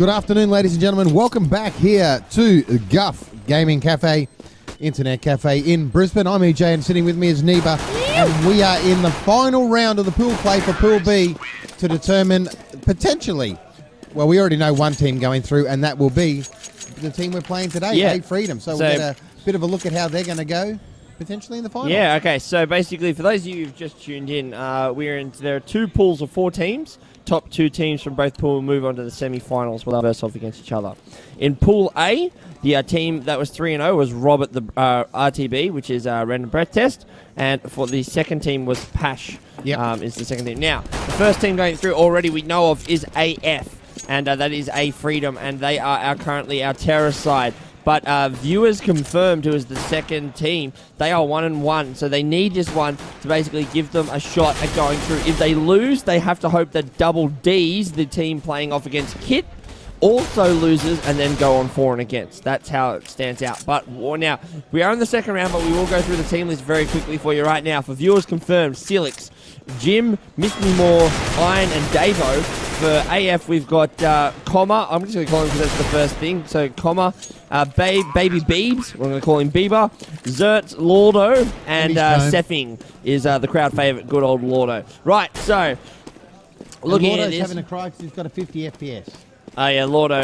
Good afternoon, ladies and gentlemen. Welcome back here to Guff Gaming Cafe, Internet Cafe in Brisbane. I'm EJ and sitting with me is Neba. And we are in the final round of the pool play for Pool B to determine potentially, well, we already know one team going through, and that will be the team we're playing today, AFreedom. So we'll get a bit of a look at how they're going to go potentially in the final. Yeah, okay. So basically, for those of you who've just tuned in, there are two pools of 4 teams. Top 2 teams from both pools will move on to the semi-finals where they'll verse off against each other. In Pool A, the team that was 3-0 was Robert the RTB, which is Random Breath Test, and for the second team was Pash. Is the second team. Now, the first team going through already we know of is AF, and that is AFreedom, and they are currently our terror side. But viewers confirmed who is the second team. They are 1-1, so they need this one to basically give them a shot at going through. If they lose, they have to hope that Double D's, the team playing off against Kit, also loses and then go on for and against. That's how it stands out. But now, we are in the second round, but we will go through the team list very quickly for you right now. For viewers confirmed, Silix, Jim, Miss Me More, Iron, and Davo. For AF, we've got Comma. I'm just going to call him because that's the first thing. So, Comma, Baby Beebs. We're going to call him Bieber. Zert, Lordo, and Seffing is the crowd favourite, good old Lordo. Right, so, looking at this. Having a cry because he's got a 50 FPS. Oh, yeah, Lordo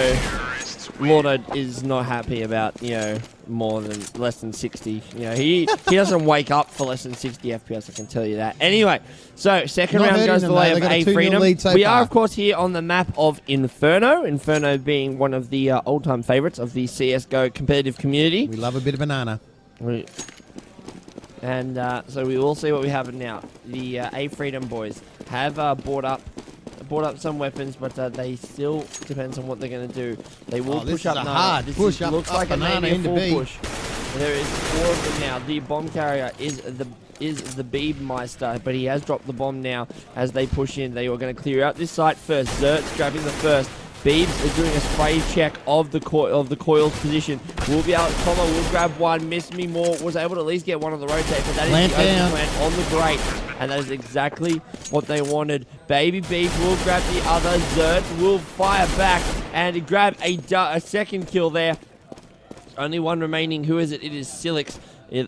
is not happy about, less than 60. He doesn't wake up for less than 60 FPS, I can tell you that. Anyway, so second round goes the way of AFreedom. We are, of course, here on the map of Inferno. Inferno being one of the old-time favourites of the CSGO competitive community. We love a bit of banana. And so we will see what we have now. The AFreedom boys have brought up some weapons, but they still depends on what they're going to do. They will push up now. This looks like a full push. There is 4 of them now. The bomb carrier is the Beebmeister, but he has dropped the bomb now as they push in. They are going to clear out this site first. Zert's grabbing the first. Beebs is doing a spray check of the coil's position. Will grab one. Miss Me More was able to at least get one on the rotate, but that is the open plant on the grate, and that is exactly what they wanted. Baby Beeb will grab the other. Zert will fire back and grab a second kill there. Only one remaining. Who is it? It is Silix.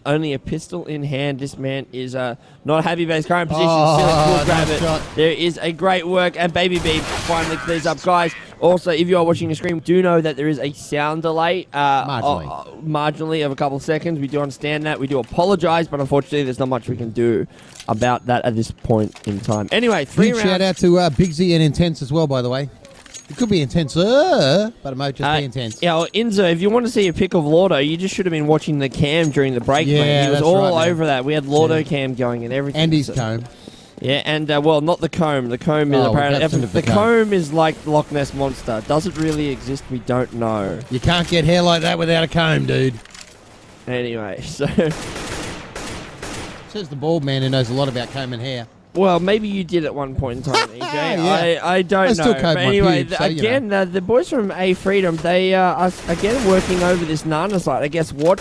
Only a pistol in hand. This man is not happy about his current position. Silix will grab it. Shot. There is a great work, and Baby Beeb finally clears up. Guys, also, if you are watching the stream, do know that there is a sound delay marginally of a couple of seconds. We do understand that. We do apologize, but unfortunately, there's not much we can do about that at this point in time. Anyway, 3 rounds. Shout out to Bigsy and Intense as well, by the way. It could be intense, but it might just be intense. Yeah, well, Inzo, if you want to see a pic of Lordo, you just should have been watching the cam during the break, mate. He was all over that. We had Lordo cam going and everything. And his comb. Yeah, and, not the comb. The comb is apparently... The comb is like the Loch Ness Monster. Does it really exist? We don't know. You can't get hair like that without a comb, dude. Anyway, so... Says the bald man who knows a lot about comb and hair. Well, maybe you did at one point in time, EJ. I don't know. But anyway, the boys from AFreedom, they are again working over this Nana site. I guess what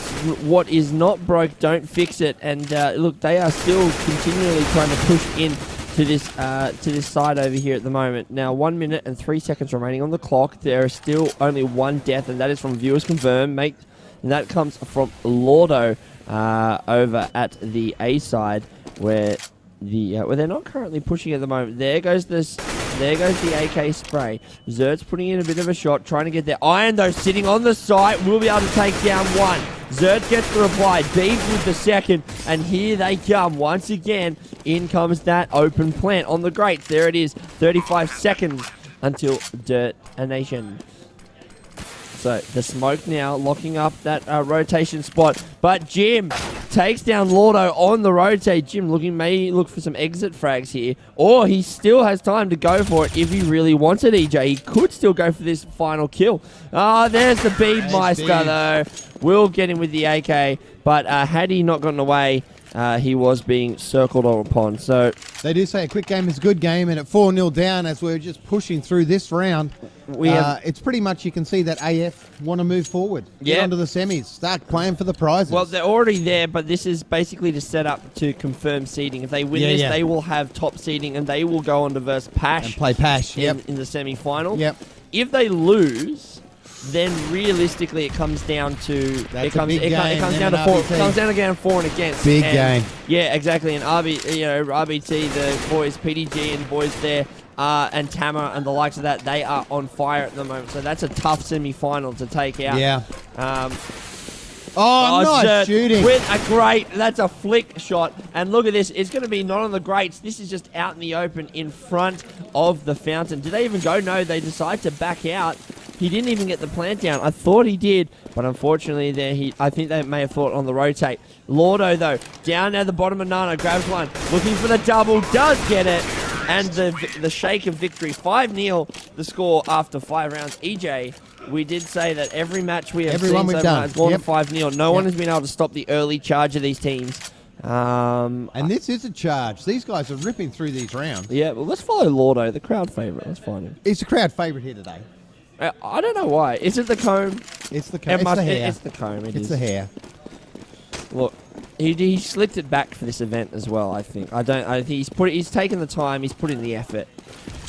is not broke, don't fix it. And look, they are still continually trying to push in to this side over here at the moment. Now, 1 minute and 3 seconds remaining on the clock. There is still only one death, and that is from viewers confirmed. And that comes from Lordo over at the A side, where they're not currently pushing at the moment. There goes the AK spray. Zert's putting in a bit of a shot, trying to get there. Iron, though, sitting on the site, will be able to take down one. Zert gets the reply. Beebs with the second, and here they come. Once again, in comes that open plant on the grates. There it is. 35 seconds until Dirt Nation. So the smoke now locking up that rotation spot. But Jim takes down Lordo on the rotate. Jim may look for some exit frags here. Or he still has time to go for it if he really wants it, EJ. He could still go for this final kill. There's the Beebmeister, though. Will get him with the AK. But had he not gotten away, he was being circled upon. So they do say a quick game is a good game, and at 4-0 down as we're just pushing through this round, it's pretty much you can see that AF want to move forward. Get onto the semis, start playing for the prizes. Well, they're already there, but this is basically to set up to confirm seeding. If they win this, they will have top seeding, and they will go on to verse Pash. And play Pash, in the semi-final. Yep. If they lose, then realistically it comes down to it comes down to 4 and against. Big game. Yeah, exactly. And RBT, the boys, PDG and boys there, and Tama and the likes of that, they are on fire at the moment. So that's a tough semi-final to take out. Yeah. Nice shooting. That's a flick shot. And look at this. It's going to be not on the grates. This is just out in the open in front of the fountain. Did they even go? No, they decide to back out. He didn't even get the plant down. I thought he did, but unfortunately I think they may have thought on the rotate. Lordo, though, down at the bottom of Nana, grabs one, looking for the double, does get it, and the shake of victory. 5-0 the score after 5 rounds. EJ, we did say that every match we have seen so far has gone 5-0. No one has been able to stop the early charge of these teams. And this is a charge. These guys are ripping through these rounds. Yeah, well, let's follow Lordo, the crowd favourite. Let's find him. He's the crowd favourite here today. I don't know why. Is it the comb? It's the comb. It's the hair. It's the comb. It's the hair. Look, he slicked it back for this event as well. I think. He's taken the time. He's put in the effort,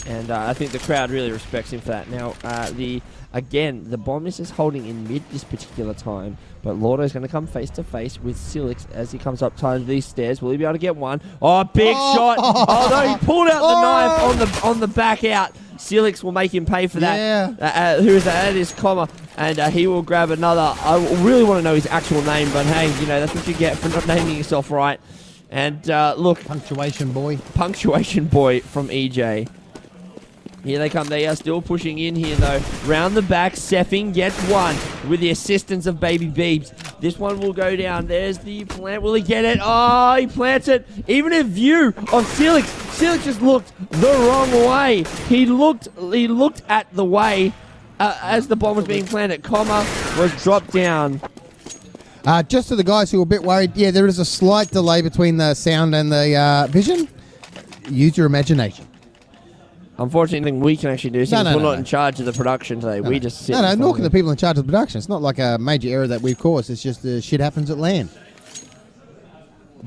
and I think the crowd really respects him for that. Now, the bomb is holding in mid this particular time, but Lordo's going to come face to face with Silix as he comes up to these stairs. Will he be able to get one? Oh, big shot! Oh no, he pulled out the knife on the back out. Silix will make him pay for that. Yeah. Who is that? That is Comma. And he will grab another. I really want to know his actual name, but hey, that's what you get for not naming yourself right. And look. Punctuation boy from EJ. Here they come. They are still pushing in here, though. Round the back, Seffing gets one with the assistance of Baby Beebs. This one will go down. There's the plant. Will he get it? Oh, he plants it. Even in view of Silix. Silix just looked the wrong way. He looked at the way as the bomb was being planted. Comma was dropped down. Just to the guys who are a bit worried, yeah, there is a slight delay between the sound and the vision. Use your imagination. Unfortunately, nothing we can actually do since we're not in charge of the production today. We just sit. Nor can the people in charge of the production. It's not like a major error that we've caused. It's just shit happens at land.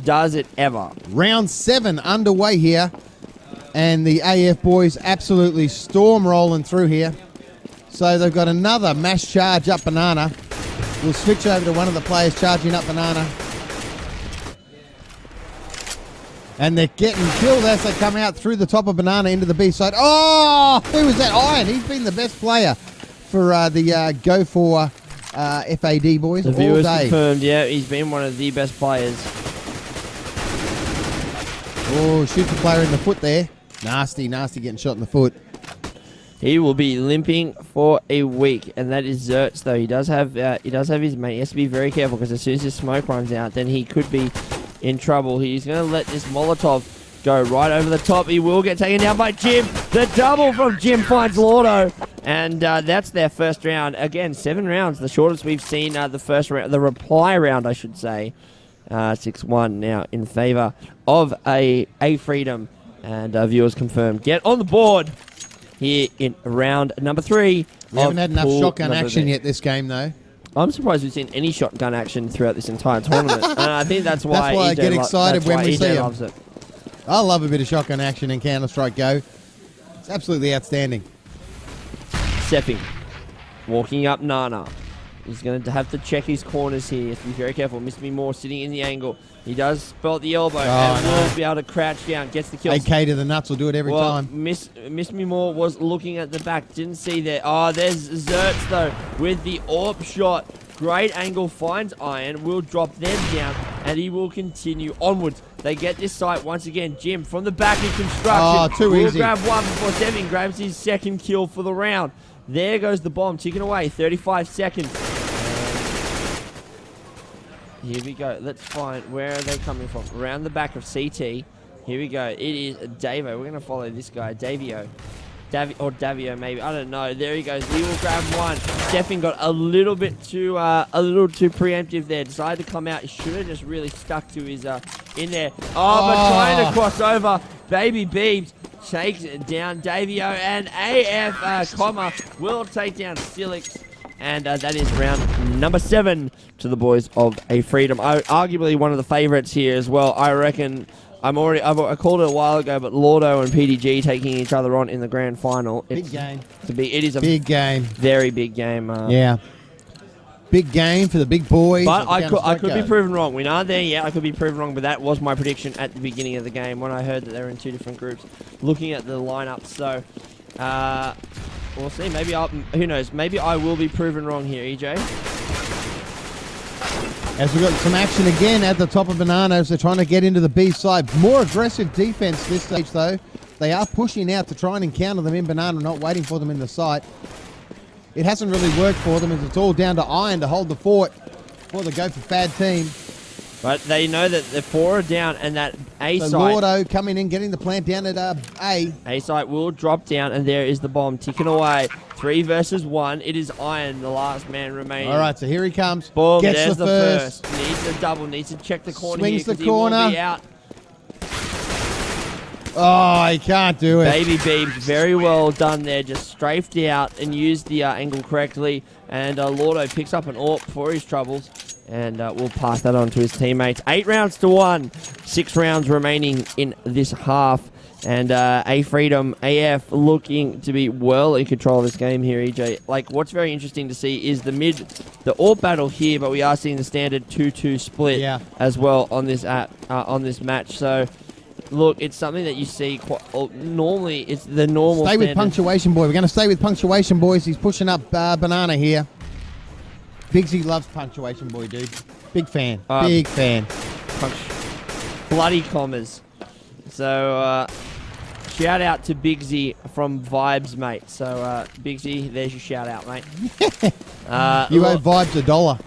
Does it ever? Round 7 underway here. And the AF boys absolutely storm rolling through here. So they've got another mass charge up banana. We'll switch over to one of the players charging up banana. And they're getting killed as they come out through the top of banana into the B side. Oh, who was that? Iron. He's been the best player for the Go4Fad boys all day. The viewers confirmed, yeah, he's been one of the best players. Oh, shoots the player in the foot there. Nasty getting shot in the foot. He will be limping for a week, and that is Zertz, though. He does have his mate. He has to be very careful because as soon as his smoke runs out, then he could be in trouble. He's going to let this Molotov go right over the top. He will get taken down by Jim. The double from Jim finds Lordo. And that's their first round. Again, 7 rounds, the shortest we've seen. The first round, the reply round, I should say. 6-1 now in favor of AFreedom. And viewers confirmed. Get on the board here in round number 3. We haven't had enough shotgun action yet this game, though. I'm surprised we've seen any shotgun action throughout this entire tournament. And I think that's why I get excited when we see it. Loves it. I love a bit of shotgun action in Counter-Strike Go. It's absolutely outstanding. Seffing walking up Nana. He's going to have to check his corners here. He has to be very careful. Miss Me More sitting in the angle. He does spot the elbow and will be able to crouch down. Gets the kill. AK to the nuts will do it every time. Miss Me More was looking at the back. Didn't see there. Oh, there's Zertz, though, with the AWP shot. Great angle. Finds Iron. Will drop them down. And he will continue onwards. They get this site once again. Jim from the back in construction. Oh, too easy. Will grab one before Devin grabs his second kill for the round. There goes the bomb. Ticking away. 35 seconds. Here we go. Let's find where are they coming from. Around the back of CT. Here we go. It is Davo. We're going to follow this guy. Davio. Davio maybe. I don't know. There he goes. He will grab one. Steffin got a little too preemptive there. Decided to come out. He should have just really stuck to his in there. But trying to cross over. Baby Beebs takes down Davio, and AF Comma will take down Silix. And that is round number 7 to the boys of AFreedom. Arguably one of the favourites here as well. I reckon I called it a while ago, but Lordo and PDG taking each other on in the grand final. Big game. It is a big game. Very big game. Yeah. Big game for the big boys. But I could be proven wrong. We're not there yet. I could be proven wrong, but that was my prediction at the beginning of the game when I heard that they were in 2 different groups. Looking at the lineup, so we'll see. Maybe who knows? Maybe I will be proven wrong here, EJ. As we've got some action again at the top of Bananas, they're trying to get into the B side. More aggressive defense this stage, though. They are pushing out to try and encounter them in Banana, not waiting for them in the site. It hasn't really worked for them as it's all down to Iron to hold the fort for the Go4Fad team. But they know that the 4 are down and that A so site... Lordo coming in, getting the plant down at A. A site will drop down and there is the bomb ticking away. 3 versus 1. It is Iron, the last man remaining. All right, so here he comes. Boom, gets there's the first. Needs a double, needs to check the corner Swings here the corner. He will be out. Oh, he can't do it. Baby Beebs, very well done there. Just strafed out and used the angle correctly. And Lordo picks up an AWP for his troubles. And we'll pass that on to his teammates. 8 rounds to 1. 6 rounds remaining in this half. And AFreedom, AF looking to be well in control of this game here, EJ. Like, what's very interesting to see is the AWP battle here, but we are seeing the standard 2-2 split as well on this match. So... look, it's something that you see normally. It's the normal. Stay with Punctuation Boy. We're going to stay with Punctuation Boys. He's pushing up Banana here. Bigsy loves Punctuation Boy, dude. Big fan. Big fan. Bloody commas. So, shout out to Bigsy from Vibes, mate. So, Bigsy, there's your shout out, mate. You owe Vibes $1.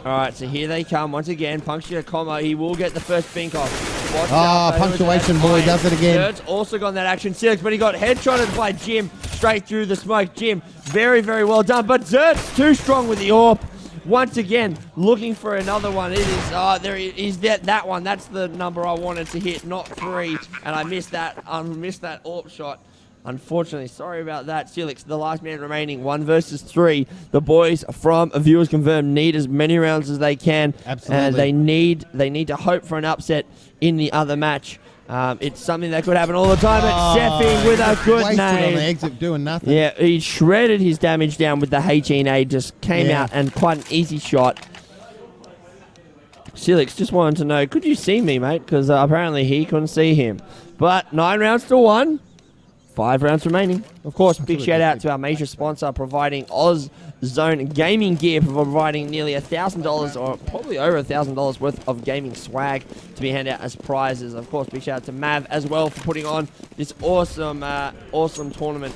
All right, so here they come once again. Puncture comma. He will get the first pink off. Punctuation Boy does it again. Dirt's also got that action Silix, but he got headshotted by Jim straight through the smoke. Jim, very, very well done. But Zert's too strong with the AWP. Once again, looking for another one. It is, there is that one. That's the number I wanted to hit, not 3. And I missed that AWP shot. Unfortunately, sorry about that. Silix, the last man remaining, 1 versus 3. The boys from Viewers Confirmed need as many rounds as they can. Absolutely. And they need to hope for an upset in the other match. It's something that could happen all the time. It's Seffing with a good name. On the exit doing nothing. Yeah, he shredded his damage down with the HNA. Just came out and quite an easy shot. Silix just wanted to know, could you see me, mate? Because apparently he couldn't see him. But 9 rounds to 1. 5 rounds remaining. Of course, big shout out to our major sponsor providing OzZone Gaming Gear, providing nearly $1,000 or probably over $1,000 worth of gaming swag to be handed out as prizes. Of course, big shout out to Mav as well for putting on this awesome tournament.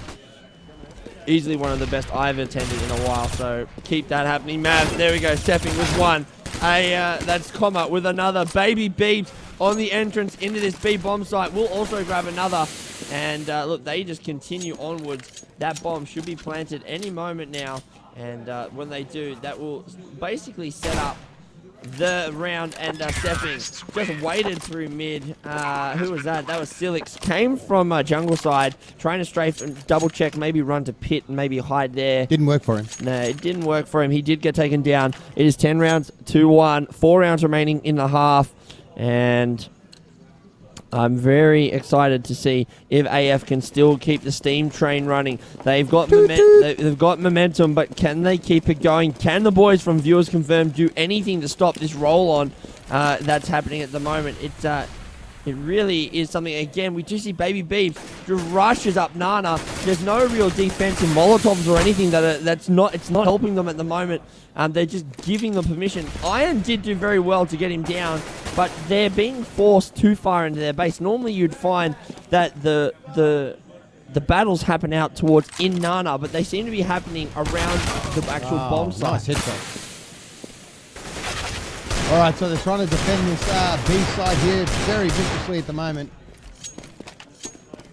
Easily one of the best I've attended in a while, so keep that happening, Mav. There we go, Seffing with 1. That's comma with another. Baby Beebs on the entrance into this B bomb site. We'll also grab another. And look, they just continue onwards. That bomb should be planted any moment now. And when they do, that will basically set up the round. And Seffing just waited through mid. Who was that? That was Silix. Came from jungle side, trying to strafe and double check, maybe run to pit and maybe hide there. Didn't work for him. No, it didn't work for him. He did get taken down. It is 10 rounds to 1. 4 rounds remaining in the half. And I'm very excited to see if AF can still keep the steam train running. They've got momentum, but can they keep it going? Can the boys from Viewers Confirmed do anything to stop this roll on that's happening at the moment? It really is something. Again, we do see Baby Beebs just rushes up Nana. There's no real defensive Molotovs or anything it's not helping them at the moment. They're just giving them permission. Iron did do very well to get him down, but they're being forced too far into their base. Normally you'd find that the battles happen out towards in Nana, but they seem to be happening around the actual bomb site. Nice headshot. All right, so they're trying to defend this B side here very viciously at the moment.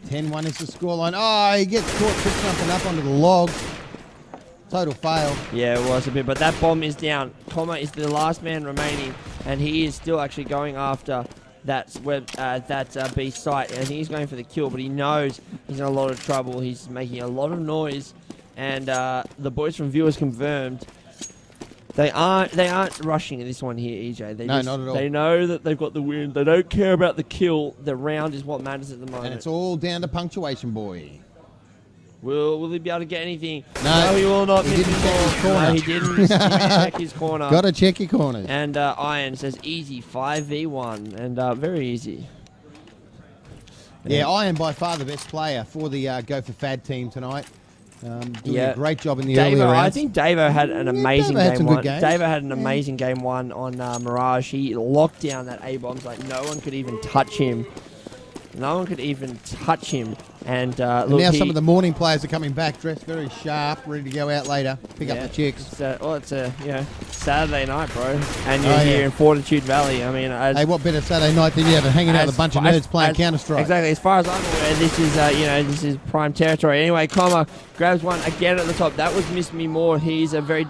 10-1 is the scoreline. Oh, he gets caught quick jumping up onto the log. Total fail. Yeah, it was a bit, but that bomb is down. Comma is the last man remaining, and he is still actually going after that B site, and he's going for the kill, but he knows he's in a lot of trouble. He's making a lot of noise, and the boys from Viewers Confirmed They aren't rushing this one here, EJ. Not at all. They know that they've got the win. They don't care about the kill. The round is what matters at the moment. And it's all down to punctuation, boy. Will he be able to get anything? No, he will not. He didn't check his corner. No, he didn't. He didn't check his corner. Got to check your corners. And Iron says easy 5v1 and very easy. Yeah, Iron by far the best player for the Go4Fad team tonight. Doing a great job in the early rounds. I think Davo had an amazing game one. Davo had an amazing game one on Mirage. He locked down that A-bombs like no one could even touch him. No one could even touch him. And look, now some of the morning players are coming back, dressed very sharp, ready to go out later, pick up the chicks. It's a Saturday night, bro, and you're here in Fortitude Valley. I mean, hey, what better Saturday night than you have hanging out with a bunch of nerds playing Counter-Strike? Exactly. As far as I'm aware, this is this is prime territory. Anyway, Comma grabs one again at the top. That was Miss Me More. He's a very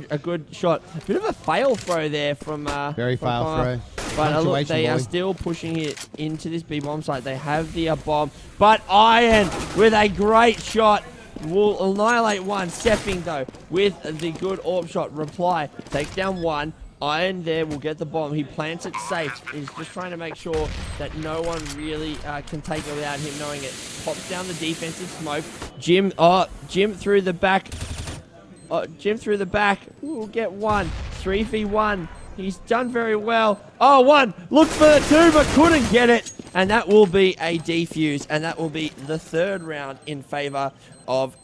a good shot. Bit of a fail throw there from very from fail Comma. throw. But look, they are still pushing it into this B-bomb site. They have the bomb. But Iron with a great shot will annihilate one. Stepping, though, with the good orb shot. Reply. Takes down one. Iron there will get the bomb. He plants it safe. He's just trying to make sure that no one really can take it without him knowing it. Pops down the defensive smoke. Jim through the back. Jim through the back. We'll get one. 3v1. He's done very well. Oh, one. Looked for the two, but couldn't get it. And that will be a defuse. And that will be the third round in favor of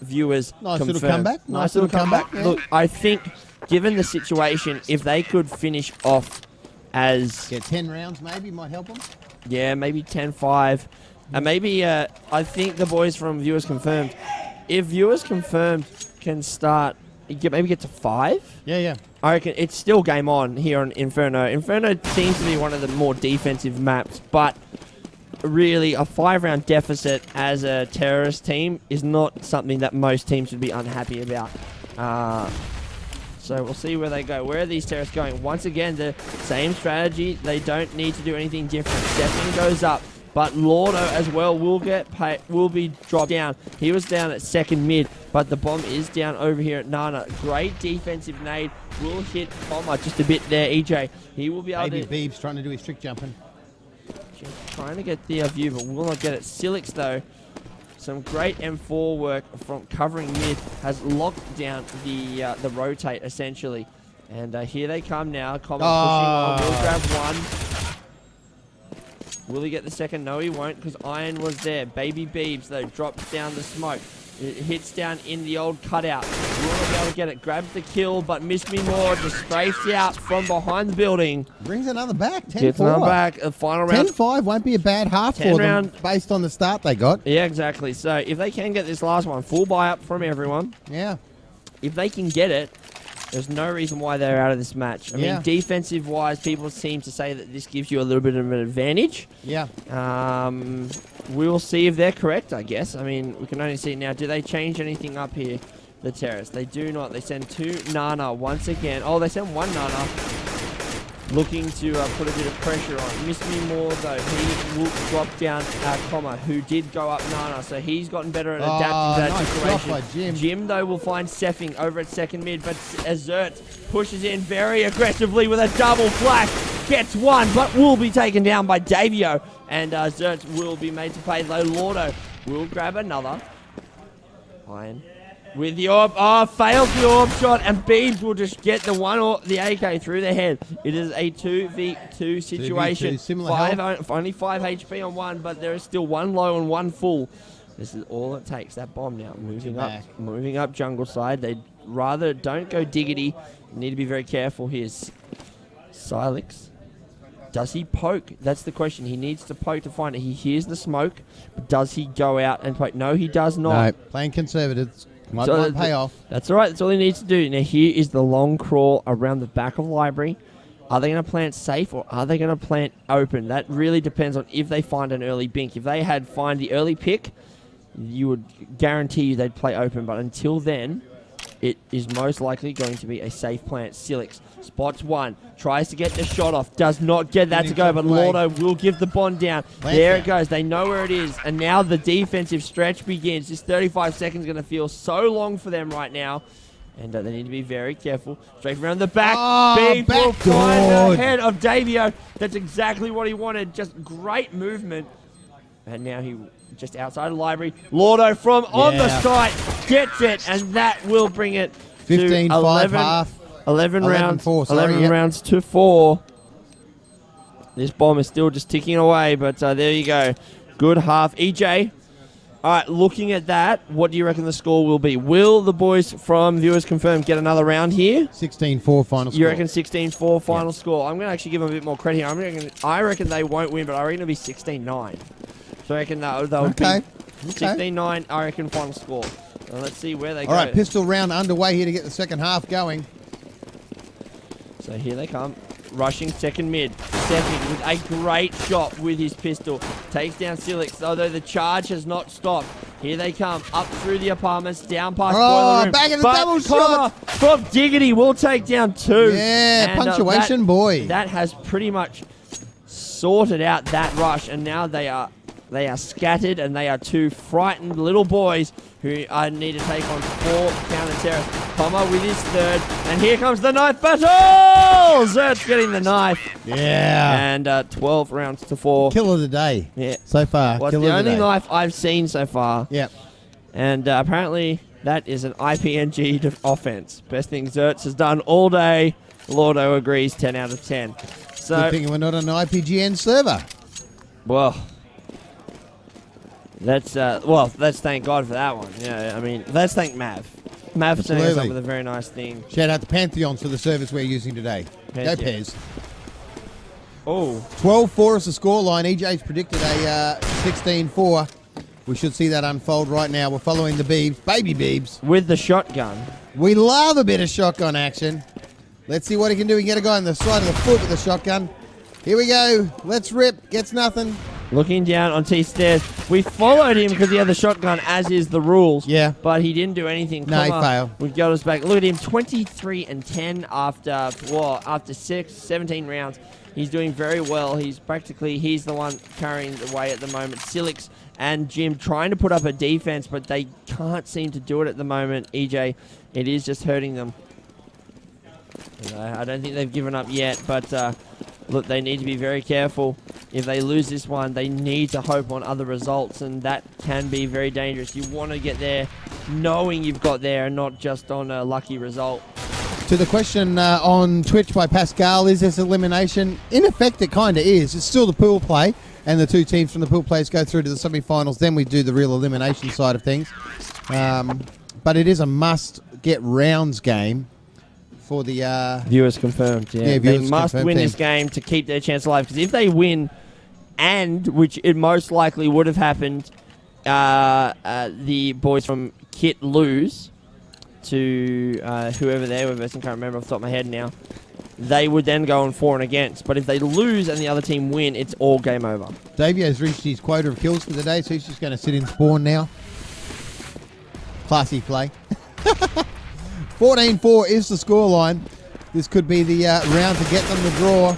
viewers. Nice confirmed. little comeback. Nice little comeback. Yeah. Look, I think, given the situation, if they could finish off as... Yeah, 10 rounds maybe might help them. Yeah, maybe 10-5. And maybe, I think the boys from Viewers Confirmed, if Viewers Confirmed can start... maybe get to 5? Yeah. I reckon it's still game on here on Inferno. Inferno seems to be one of the more defensive maps, but really a 5-round deficit as a terrorist team is not something that most teams would be unhappy about. So we'll see where they go. Where are these terrorists going? Once again, the same strategy. They don't need to do anything different. Stepping goes up. But Lordo as well will be dropped down. He was down at second mid, but the bomb is down over here at Nana. Great defensive nade will hit Bomber just a bit there, EJ. He will be able to... Beebs trying to do his trick jumping. Trying to get the view, but will not get it. Silix, though, some great M4 work from covering mid, has locked down the rotate, essentially. And here they come now. Common pushing on. Will grab one. Will he get the second? No, he won't, because Iron was there. Baby Beebs, though, drops down the smoke. It hits down in the old cutout. Will not be able to get it. Grabs the kill, but Miss Me More just strays out from behind the building. Brings another back. 10-4. Gets another back. A final round. 10-5 won't be a bad half for them, based on the start they got. Yeah, exactly. So if they can get this last one, full buy-up from everyone. Yeah. If they can get it, there's no reason why they're out of this match. I mean, defensive-wise, people seem to say that this gives you a little bit of an advantage. Yeah. We'll see if they're correct, I guess. I mean, we can only see now. Do they change anything up here, the terrorists? They do not. They send 2 Nana once again. Oh, they send 1 Nana. Looking to put a bit of pressure on. Miss Me More, though. He will drop down Comma, who did go up Nana. So he's gotten better at adapting to that situation. Jim, though, will find Seffing over at second mid. But Azert pushes in very aggressively with a double flash. Gets one, but will be taken down by Davio. And Azert will be made to pay, though. Lordo will grab another. Iron. With the orb, fails the orb shot, and Beebs will just get the the AK through the head. It is a 2v2 situation. 2v2, only 5 HP on one, but there is still 1 low and 1 full. This is all it takes. That bomb now moving up jungle side. They rather don't go diggity. Need to be very careful here. Silix. Does he poke? That's the question. He needs to poke to find it. He hears the smoke, but does he go out and poke? No, he does not. No, playing conservatives. Might pay off. That's all right. That's all he needs to do. Now, here is the long crawl around the back of library. Are they going to plant safe or are they going to plant open? That really depends on if they find an early bink. If they had find the early pick, you would guarantee you they'd play open. But until then, it is most likely going to be a safe plant. Silix spots one, tries to get the shot off, does not get that to go, but Lordo will give the bond down. There it goes. They know where it is, and now the defensive stretch begins. This 35 seconds is going to feel so long for them right now, And they need to be very careful. Straight around the back. Big will backdoor. find ahead of Davio. That's exactly what he wanted. Just great movement. And now he just outside the library. Lordo from on the site gets it. And that will bring it 15, to 11, 5 half. 11 rounds. 4, 11 rounds to 4. This bomb is still just ticking away. But there you go. Good half. EJ. All right, looking at that, what do you reckon the score will be? Will the boys from Viewers Confirmed get another round here? 16-4 final score. You reckon 16-4 final score? I'm going to actually give them a bit more credit here. I reckon they won't win, but I reckon it'll be 16-9. So I reckon they'll be 16-9, I reckon, final score. Let's see where they go. All right, pistol round underway here to get the second half going. So here they come. Rushing second mid. Stepping with a great shot with his pistol. Takes down Silix, although the charge has not stopped. Here they come. Up through the apartments. Down past Boiler Room. Back in the double shot. From Diggity will take down 2. Yeah, and, punctuation boy. That has pretty much sorted out that rush. And now they are scattered, and they are 2 frightened little boys who need to take on 4 counter-terrorists. Pommer with his 3rd, and here comes the knife battle! Zert's getting the knife. Yeah. And 12 rounds to 4. Kill of the day. Yeah. So far. Well, it's the only knife I've seen so far. Yep. And apparently that is an IPNG offense. Best thing Zertz has done all day. Lordo agrees, 10 out of 10. So, good thing we're not on an IPGN server. Well, let's thank God for that one. Yeah, I mean, let's thank Mav. Mav setting us up with a very nice thing. Shout out to Pantheons for the service we're using today. Go Pez. Oh. 12-4 is the scoreline. EJ's predicted a 16-4. We should see that unfold right now. We're following the Beebs. Baby Beebs. With the shotgun. We love a bit of shotgun action. Let's see what he can do. He can get a guy on the side of the foot with the shotgun. Here we go. Let's rip. Gets nothing. Looking down on T stairs. We followed him because he had the shotgun, as is the rules. Yeah. But he didn't do anything. No, he failed. We've got us back. Look at him, 23 and 10 after 17 rounds. He's doing very well. He's the one carrying the way at the moment. Silix and Jim trying to put up a defense, but they can't seem to do it at the moment. EJ, it is just hurting them. I don't think they've given up yet, but look, they need to be very careful. If they lose this one, they need to hope on other results, and that can be very dangerous. You want to get there knowing you've got there and not just on a lucky result. To the question on Twitch by Pascal, is this elimination? In effect, it kind of is. It's still the pool play, and the 2 teams from the pool players go through to the semi-finals. Then we do the real elimination side of things. But it is a must-get rounds game for the Viewers Confirmed. Yeah, they must win this game to keep their chance alive. Because if they win, and which it most likely would have happened, the boys from Kit lose to whoever they were versus, I can't remember off the top of my head now. They would then go on 4 and against. But if they lose and the other team win, it's all game over. Davio's reached his quota of kills for the day, so he's just going to sit in spawn now. Classy play. 14-4 is the scoreline. This could be the round to get them the draw,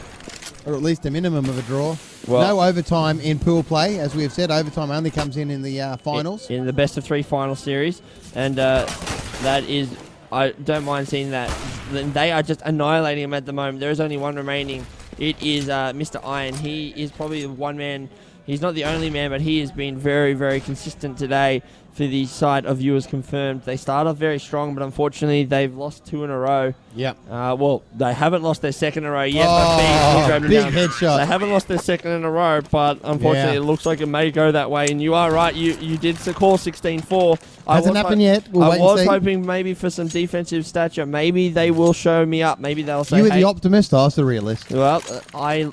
or at least a minimum of a draw. Well, no overtime in pool play. As we have said, overtime only comes in the finals. In the best of 3 final series. And that is, I don't mind seeing that. They are just annihilating them at the moment. There is only one remaining. It is Mr. Iron. He is probably the one man. He's not the only man, but he has been very, very consistent today for the side of Viewers Confirmed. They start off very strong, but unfortunately they've lost 2 in a row. Yep. Well, they haven't lost their second in a row yet. But big headshot. They haven't lost their second in a row, but unfortunately it looks like it may go that way. And you are right. You did score 16-4. Hasn't happened yet. I was hoping maybe for some defensive stature. Maybe they will show me up. Maybe they'll say, you were the optimist, I was the realist. Well,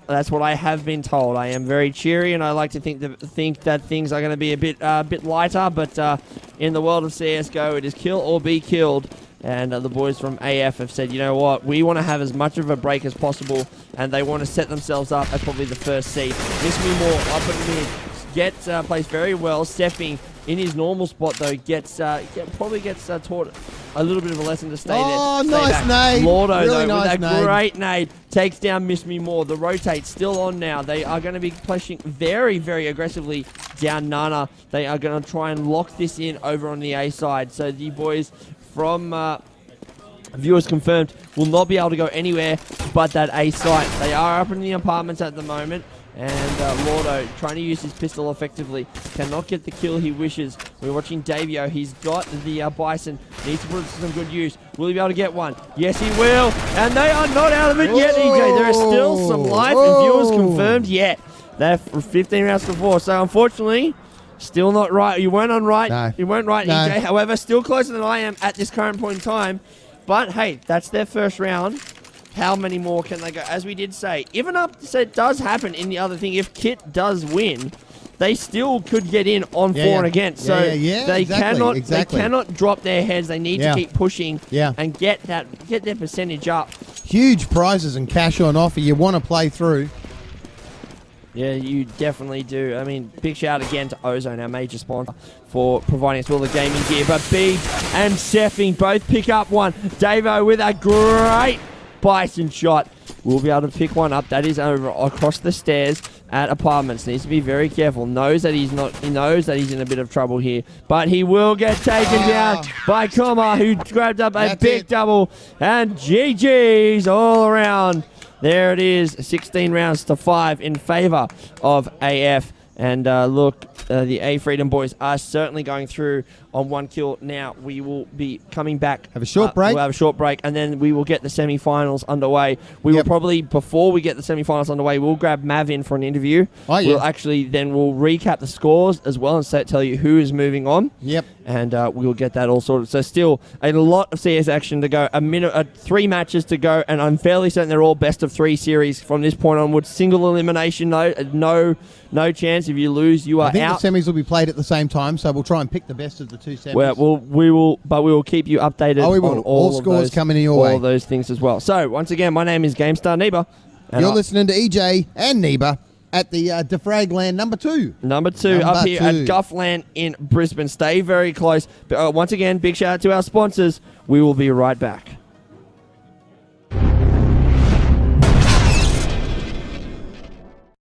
that's what I have been told. I am very cheery, and I like to think that things are going to be a bit lighter. But in the world of CSGO, it is kill or be killed. And the boys from AF have said, you know what, we want to have as much of a break as possible, and they want to set themselves up as probably the first seed. Miss Me More up at mid. Plays very well. Stepping in his normal spot, though, probably gets taught a little bit of a lesson to stay there. Oh, nice nade. Lordo, really though, nice with that great nade, takes down Miss Me More. The rotate's still on now. They are going to be pushing very, very aggressively down Nana. They are going to try and lock this in over on the A side. So the boys from viewers confirmed, will not be able to go anywhere but that A site. They are up in the apartments at the moment, and Lordo, trying to use his pistol effectively, cannot get the kill he wishes. We're watching Davio. He's got the Bison. Needs to put it to some good use. Will he be able to get one? Yes, he will. And they are not out of it yet, EJ. There is still some life, and viewers confirmed yet. They're 15 rounds to 4. So, unfortunately, still not right. You weren't on right. No. You weren't right, EJ. However, still closer than I am at this current point in time. But, hey, that's their first round. How many more can they go? As we did say, if an upset does happen in the other thing, if Kit does win, they still could get in on 4 and against. So they cannot drop their heads. They need to keep pushing and get their percentage up. Huge prizes and cash on offer. You want to play through. Yeah, you definitely do. I mean, big shout out again to Ozone, our major sponsor, for providing us with all the gaming gear. But Beebs and Seffing both pick up one. Davo with a great Bison shot. We'll be able to pick one up. That is over across the stairs at apartments. Needs to be very careful. He knows that he's in a bit of trouble here. But he will get taken down by Koma, who grabbed up a big double. And GG's all around. There it is, 16 rounds to 5 in favor of AF. And look, the AFreedom boys are certainly going through on 1 kill now. We will be coming back. Have a short break. We'll have a short break, and then we will get the semi-finals underway. We will probably, before we get the semi-finals underway, we'll grab Mav in for an interview. Oh, yeah. We'll recap the scores as well and tell you who is moving on. Yep. And we'll get that all sorted. So still a lot of CS action to go. 3 matches to go, and I'm fairly certain they're all best of 3 series from this point onwards. Single elimination, though. No chance. If you lose, you are out. I think the semis will be played at the same time, so we'll try and pick the best of the 2 semis. Well, we will keep you updated on all scores coming in your way. All those things as well. So, once again, my name is GameStar Neba. You're listening to EJ and Neba at the Defrag Land number 2. Number 2 up here at Guffland in Brisbane. Stay very close. But, once again, big shout out to our sponsors. We will be right back.